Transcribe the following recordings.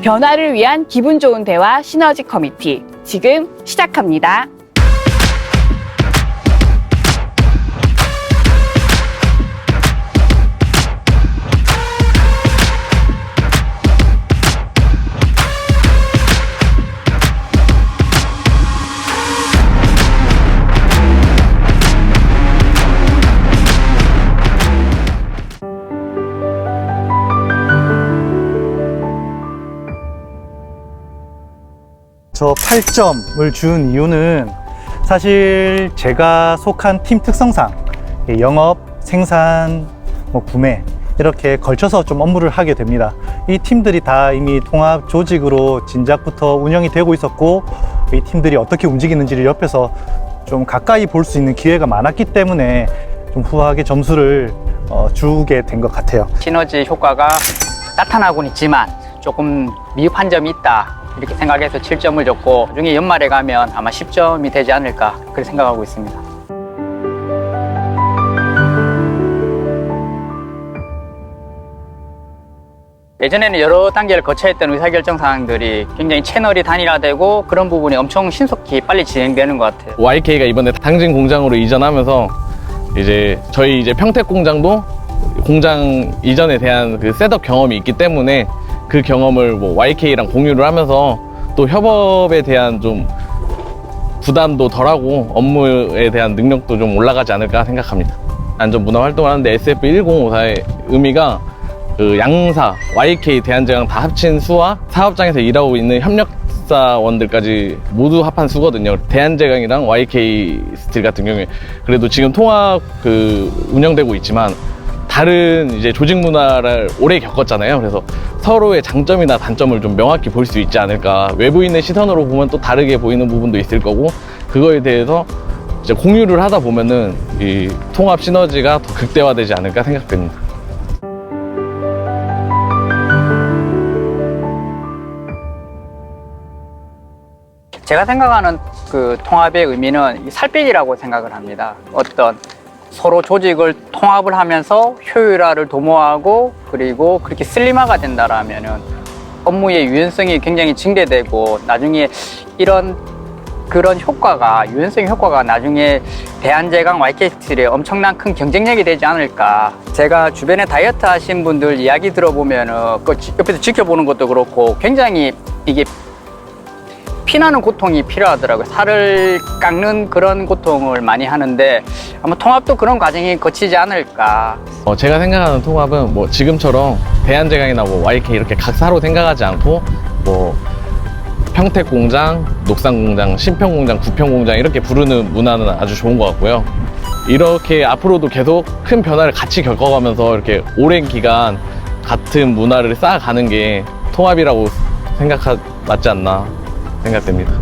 변화를 위한 기분 좋은 대화 시너지 커뮤니티 지금 시작합니다. 저 8점을 준 이유는 사실 제가 속한 팀 특성상 영업, 생산, 구매 이렇게 걸쳐서 좀 업무를 하게 됩니다. 이 팀들이 다 이미 통합 조직으로 진작부터 운영이 되고 있었고 이 팀들이 어떻게 움직이는지를 옆에서 좀 가까이 볼 수 있는 기회가 많았기 때문에 좀 후하게 점수를 주게 된 것 같아요. 시너지 효과가 나타나고는 있지만 조금 미흡한 점이 있다 이렇게 생각해서 7점을 줬고 나중에 연말에 가면 아마 10점이 되지 않을까 그렇게 생각하고 있습니다. 예전에는 여러 단계를 거쳐야 했던 의사결정 사항들이 굉장히 채널이 단일화되고 그런 부분이 엄청 신속히 빨리 진행되는 것 같아요. YK가 이번에 당진 공장으로 이전하면서 저희 평택 공장도 공장 이전에 대한 그 셋업 경험이 있기 때문에 그 경험을 YK랑 공유를 하면서 또 협업에 대한 좀 부담도 덜하고 업무에 대한 능력도 좀 올라가지 않을까 생각합니다. 안전 문화 활동을 하는데 SF1054의 의미가 그 양사, YK, 대한제강 다 합친 수와 사업장에서 일하고 있는 협력사원들까지 모두 합한 수거든요. 대한제강이랑 YK 스틸 같은 경우에 그래도 지금 통합 운영되고 있지만 다른 조직 문화를 오래 겪었잖아요. 그래서 서로의 장점이나 단점을 좀 명확히 볼 수 있지 않을까. 외부인의 시선으로 보면 또 다르게 보이는 부분도 있을 거고 그거에 대해서 공유를 하다 보면은 이 통합 시너지가 더 극대화되지 않을까 생각됩니다. 제가 생각하는 그 통합의 의미는 살 빼기라고 생각을 합니다. 어떤 서로 조직을 통합을 하면서 효율화를 도모하고 그리고 그렇게 슬림화가 된다라면은 업무의 유연성이 굉장히 증대되고 나중에 그런 효과가 유연성 효과가 나중에 대한제강 YK스틸에 엄청난 큰 경쟁력이 되지 않을까. 제가 주변에 다이어트 하신 분들 이야기 들어보면은 그 옆에서 지켜보는 것도 그렇고 굉장히 이게 피나는 고통이 필요하더라고요. 살을 깎는 그런 고통을 많이 하는데 아마 통합도 그런 과정이 거치지 않을까. 제가 생각하는 통합은 지금처럼 대한제강이나 YK 이렇게 각사로 생각하지 않고 평택 공장, 녹산 공장, 신평 공장, 구평 공장 이렇게 부르는 문화는 아주 좋은 것 같고요. 이렇게 앞으로도 계속 큰 변화를 같이 겪어가면서 이렇게 오랜 기간 같은 문화를 쌓아가는 게 통합이라고 맞지 않나 생각됩니다.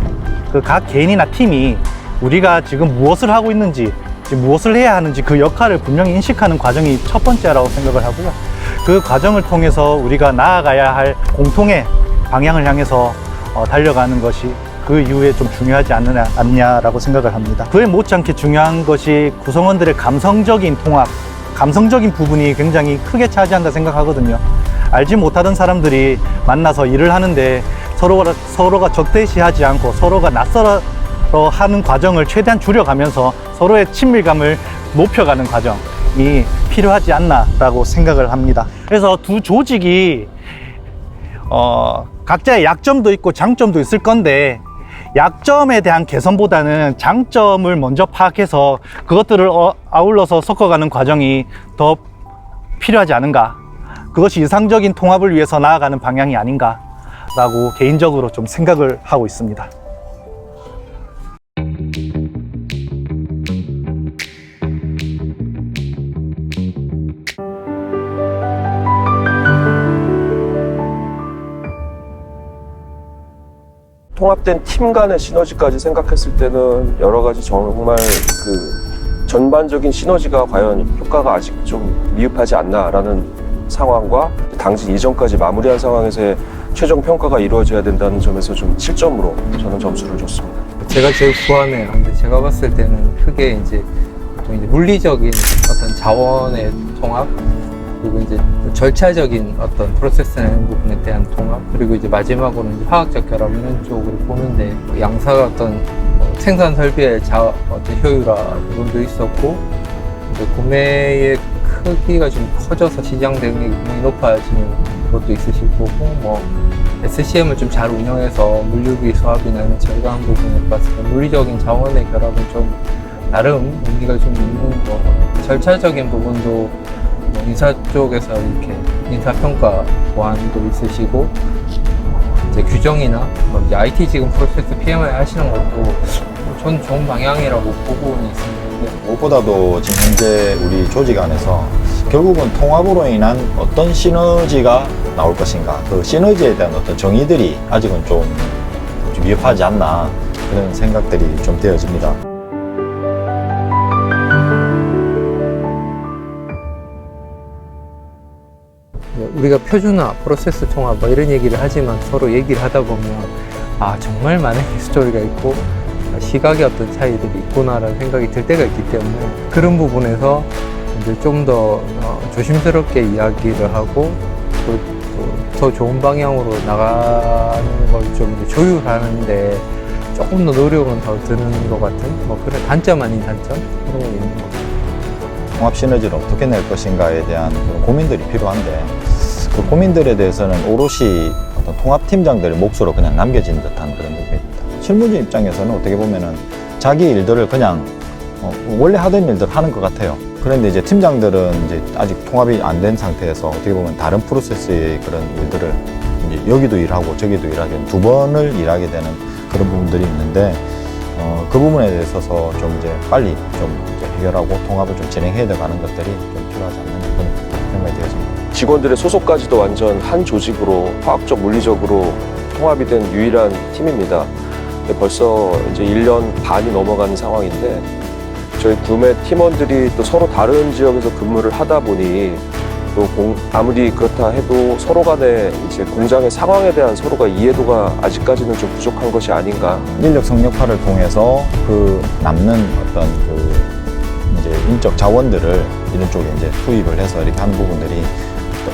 그 각 개인이나 팀이 우리가 지금 무엇을 하고 있는지 무엇을 해야 하는지 그 역할을 분명히 인식하는 과정이 첫 번째라고 생각을 하고요. 그 과정을 통해서 우리가 나아가야 할 공통의 방향을 향해서 달려가는 것이 그 이후에 좀 중요하지 않냐라고 생각을 합니다. 그에 못지않게 중요한 것이 구성원들의 감성적인 통합, 감성적인 부분이 굉장히 크게 차지한다 생각하거든요. 알지 못하던 사람들이 만나서 일을 하는데 서로가 적대시하지 않고 서로가 낯설어 하는 과정을 최대한 줄여가면서 서로의 친밀감을 높여가는 과정이 필요하지 않나라고 생각을 합니다. 그래서 두 조직이 각자의 약점도 있고 장점도 있을 건데 약점에 대한 개선보다는 장점을 먼저 파악해서 그것들을 아울러서 섞어가는 과정이 더 필요하지 않은가. 그것이 이상적인 통합을 위해서 나아가는 방향이 아닌가 라고 개인적으로 좀 생각을 하고 있습니다. 통합된 팀 간의 시너지까지 생각했을 때는 여러 가지 정말 그 전반적인 시너지가 과연 효과가 아직 좀 미흡하지 않나라는 상황과 당진 이전까지 마무리한 상황에서의 최종 평가가 이루어져야 된다는 점에서 좀 7점으로 저는 점수를 줬습니다. 제가 제일 좋아하네요. 근데 제가 봤을 때는 크게 보통 물리적인 어떤 자원의 통합, 그리고 이제 절차적인 어떤 프로세스라는 부분에 대한 통합, 그리고 이제 마지막으로는 이제 화학적 결합 이런 쪽으로 보는데 양사가 어떤 생산 설비의 어떤 효율화 부분도 있었고, 이제 구매의 크기가 좀 커져서 시장 대응력이 굉장히 높아지는 것도 있으실 거고, 뭐 SCM을 좀 잘 운영해서 물류비 수합이나 이런 절감 부분에 봤을 때 물리적인 자원의 결합은 좀 나름 의미가 좀 있는 거. 절차적인 부분도 뭐 인사 쪽에서 이렇게 인사평가 보완도 있으시고, 이제 규정이나 뭐 이제 IT 지금 프로세스 PMI 하시는 것도 전 좋은 방향이라고 보고는 있습니다. 무엇보다도 지금 현재 우리 조직 안에서 결국은 통합으로 인한 어떤 시너지가 나올 것인가, 그 시너지에 대한 어떤 정의들이 아직은 좀 미흡하지 않나, 그런 생각들이 좀 되어집니다. 우리가 표준화, 프로세스 통합 뭐 이런 얘기를 하지만 서로 얘기를 하다 보면 정말 많은 히스토리가 있고 시각의 어떤 차이들이 있구나라는 생각이 들 때가 있기 때문에, 그런 부분에서 이제 좀 더 조심스럽게 이야기를 하고 또 더 좋은 방향으로 나가는 걸 좀 조율하는데 조금 더 노력은 더 드는 것 같은 뭐 그런 단점 아닌 단점 그런 게 있는 것 같아요. 통합 시너지를 어떻게 낼 것인가에 대한 그런 고민들이 필요한데, 그 고민들에 대해서는 오롯이 어떤 통합팀장들의 몫으로 그냥 남겨진 듯한 그런 부분입니다. 실무진 입장에서는 어떻게 보면은 자기 일들을 그냥 원래 하던 일들 하는 것 같아요. 그런데 이제 팀장들은 이제 아직 통합이 안 된 상태에서 어떻게 보면 다른 프로세스의 그런 일들을 이제 여기도 일하고 저기도 일하게 되는, 두 번을 일하게 되는 그런 부분들이 있는데, 그 부분에 대해서 좀 이제 빨리 좀 이제 해결하고 통합을 좀 진행해야 되는 것들이 좀 필요하지 않나 그런 생각이 되어집니다. 직원들의 소속까지도 완전 한 조직으로 화학적, 물리적으로 통합이 된 유일한 팀입니다. 근데 벌써 이제 1년 반이 넘어가는 상황인데, 저희 구매 팀원들이 또 서로 다른 지역에서 근무를 하다 보니 또 아무리 그렇다 해도 서로 간에 이제 공장의 상황에 대한 서로가 이해도가 아직까지는 좀 부족한 것이 아닌가. 인력 성역화를 통해서 그 남는 어떤 그 이제 인적 자원들을 이런 쪽에 이제 투입을 해서 이렇게 하는 부분들이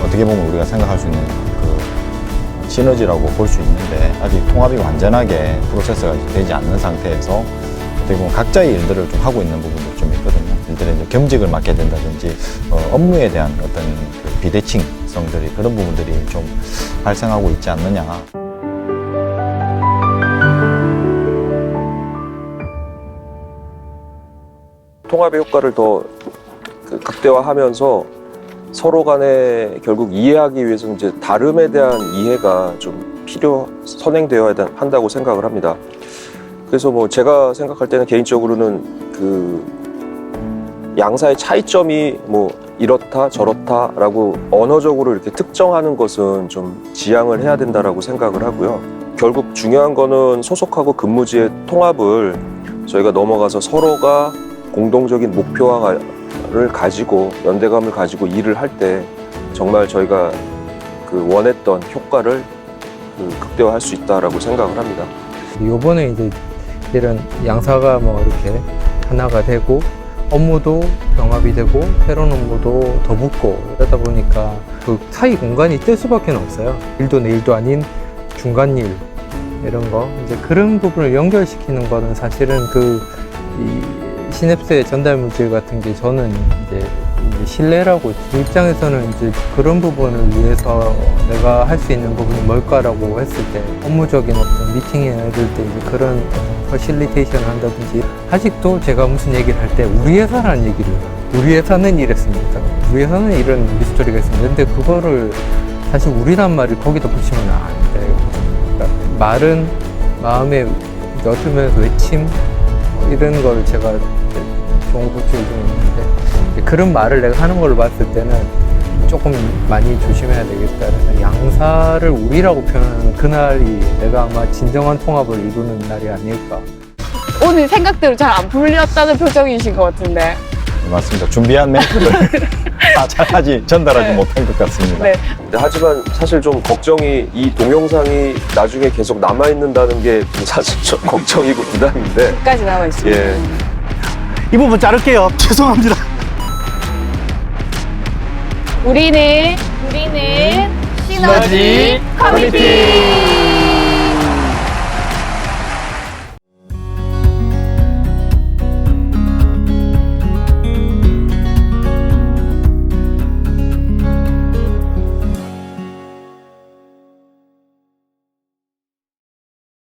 어떻게 보면 우리가 생각할 수 있는 그 시너지라고 볼 수 있는데, 아직 통합이 완전하게 프로세스가 되지 않는 상태에서 어떻게 보면 각자의 일들을 좀 하고 있는 부분도 좀 있거든요. 일들은 이제 경직을 맡게 된다든지 업무에 대한 어떤 그 비대칭성들이, 그런 부분들이 좀 발생하고 있지 않느냐. 통합의 효과를 더 극대화하면서 서로 간에 결국 이해하기 위해서 이제 다름에 대한 이해가 좀 선행되어야 한다고 생각을 합니다. 그래서 뭐 제가 생각할 때는 개인적으로는 그 양사의 차이점이 뭐 이렇다 저렇다라고 언어적으로 이렇게 특정하는 것은 좀 지양을 해야 된다라고 생각을 하고요. 결국 중요한 거는 소속하고 근무지의 통합을 저희가 넘어가서 서로가 공동적인 목표를 가지고 연대감을 가지고 일을 할 때 정말 저희가 그 원했던 효과를 극대화할 수 있다라고 생각을 합니다. 요번에 이제 이런 양사가 뭐 이렇게 하나가 되고 업무도 병합이 되고 새로운 업무도 더 붙고 이러다 보니까 그 사이 공간이 뜰 수밖에 없어요. 일도 내일도 아닌 중간 일 이런 거 이제 그런 부분을 연결시키는 거는 사실은 이 시냅스의 전달 물질 같은 게 저는 이제 신뢰라고 제 입장에서는 이제 그런 부분을 위해서 내가 할 수 있는 부분이 뭘까라고 했을 때 업무적인 어떤 미팅이나 이럴 때 이제 그런 퍼실리테이션을 한다든지, 아직도 제가 무슨 얘기를 할 때 우리 회사라는 얘기를 우리 회사는 이랬습니다. 우리 회사는 이런 히스토리가 있습니다. 근데 그거를 사실 우리란 말을 거기다 붙이면 안 돼요. 그러니까 말은 마음에 넣으면서 외침 이런 걸 제가 좋은 구축이 좀 있는데, 그런 말을 내가 하는 걸로 봤을 때는 조금 많이 조심해야 되겠다. 양사를 우리라고 표현하는 그날이 내가 아마 진정한 통합을 이루는 날이 아닐까. 오늘 생각대로 잘 안 풀렸다는 표정이신 것 같은데. 맞습니다. 준비한 멘트를 다 잘하지 전달하지 네. 못한 것 같습니다. 네. 하지만 사실 좀 걱정이, 이 동영상이 나중에 계속 남아있는다는 게 사실 좀 걱정이고 부담인데. 끝까지 남아 있습니다. 예. 이 부분 자를게요. 죄송합니다. 우리는 시너지 커뮤니티.